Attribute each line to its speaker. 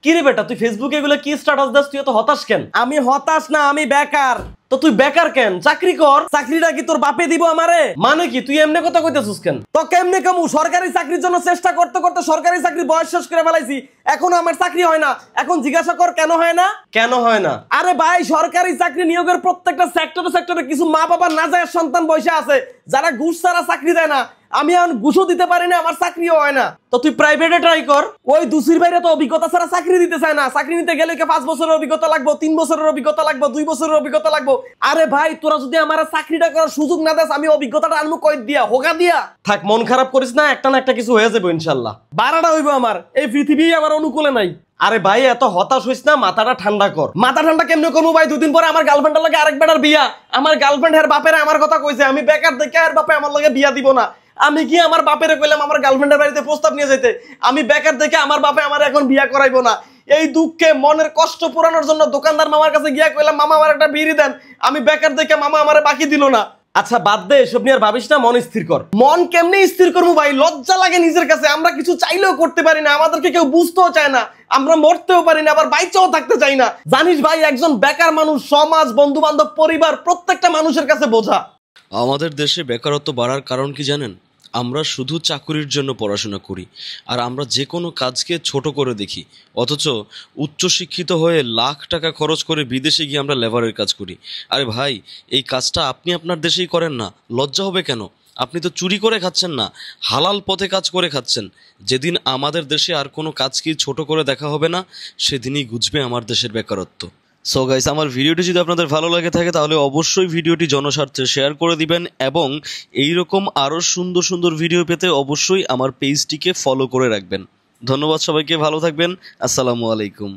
Speaker 1: কি রে বেটা, তুই ফেসবুকে এগুলো কি স্ট্যাটাস দাস? তুই এত হতাশ কেন?
Speaker 2: আমি হতাশ না, আমি বেকার।
Speaker 1: তো তুই বেকার কেন? চাকরি কর।
Speaker 2: চাকরিটা কি তোর বাপে দিব আমারে?
Speaker 1: মানে কি তুই এমনি কথা কইতেছিস কেন?
Speaker 2: তো কেমনে কামু? সরকারি চাকরির জন্য চেষ্টা করতে করতে সরকারি চাকরি বয়স শেষ করে ফেলাইছি, এখনো আমার চাকরি হয় না। এখন জিজ্ঞাসা কর কেন হয় না?
Speaker 1: কেন হয় না?
Speaker 2: আরে ভাই, সরকারি চাকরি নিয়োগের প্রত্যেকটা সেক্টরে কিছু মা বাবা নাজায়েজ সন্তান বসে আছে যারা ঘুষ ছাড়া চাকরি দেয় না। আমি এখন ঘুষও দিতে পারি না, আমার চাকরিও হয় না।
Speaker 1: তো তুই প্রাইভেটে ট্রাই কর।
Speaker 2: ওই দুসির বাইরে তো অভিজ্ঞতা ছাড়া চাকরি দিতে চায় না। চাকরি নিতে গেলে 5 বছরের অভিজ্ঞতা লাগবে, 3 বছরের অভিজ্ঞতা লাগবে, 2 বছরের অভিজ্ঞতা লাগবে। আরে ভাই, তোরা যদি আমার চাকরিটা করার সুযোগ না দেস, আমি অভিজ্ঞতাটা আনবো কই দিয়া? হোগা দিয়া?
Speaker 1: থাক, মন খারাপ করিস না, একটা না একটা কিছু হয়ে যাবে ইনশাল্লাহ।
Speaker 2: বারাটা হইব আমার, এই পৃথিবী আমার অনুকূলে নাই।
Speaker 1: আরে ভাই, এত হতাশ হইস না, মাথাটা ঠান্ডা কর।
Speaker 2: মাথা ঠান্ডা কেমনে করবো ভাই? 2 দিন পরে আমার গার্লফ্রেন্ডের লাগে আরেক বেটার বিয়া। আমার গার্লফ্রেন্ড এর বাপের আমার কথা কইছে, আমি বেকার দেখে আর বাপে আমার লাগে বিয়া দিব না। আমি কি আমার বাপেরে কইলাম আমার গার্লফ্রেন্ডের বাড়িতে প্রস্তাব নিয়ে যেতে? আমি বেকার দেখে আমার বাপে আমার এখন বিয়া করাইবো না। এই দুঃখে মনের কষ্ট পুরানোর জন্য দোকানদার মামার কাছে গিয়া কইলাম, মামা আমার একটা বিড়ি দেন। আমি বেকার দেখে মামা আমারে বাকি দিল না।
Speaker 1: আচ্ছা বাদ দে, এসব নিয়ে আর ভাবিস না, মন স্থির কর।
Speaker 2: মন কেমনে স্থির করবো ভাই? লজ্জা লাগে নিজের কাছে। আমরা কিছু চাইলেও করতে পারি না, আমাদেরকে কেউ বুঝতেও চায় না, আমরা মরতেও পারি না, আবার বাইচেও থাকতে চাই না। জানিস ভাই, একজন বেকার মানুষ সমাজ, বন্ধু বান্ধব, পরিবার প্রত্যেকটা মানুষের কাছে বোঝা।
Speaker 3: আমাদের দেশে বেকারত্ব বাড়ার কারণ কি জানেন? আমরা শুধু চাকুরির জন্য পড়াশোনা করি, আর আমরা যে কোনো কাজকে ছোট করে দেখি। অথচ উচ্চশিক্ষিত হয়ে লাখ টাকা খরচ করে বিদেশে গিয়ে আমরা লেবারের কাজ করি। আরে ভাই, এই কাজটা আপনি আপনার দেশেই করেন না, লজ্জা হবে কেন? আপনি তো চুরি করে খাচ্ছেন না, হালাল পথে কাজ করে খাচ্ছেন। যেদিন আমাদের দেশে আর কোনো কাজকেই ছোট করে দেখা হবে না, সেদিনই ঘুচবে আমার দেশের বেকারত্ব। সো গাইস, আমার ভিডিওটি যদি আপনাদের ভালো লাগে থাকে তাহলে অবশ্যই ভিডিওটি জনস্বার্থে শেয়ার করে দিবেন, এবং এইরকম আরও সুন্দর সুন্দর ভিডিও পেতে অবশ্যই আমার পেজটিকে ফলো করে রাখবেন। ধন্যবাদ সবাইকে, ভালো থাকবেন। আসসালামু আলাইকুম।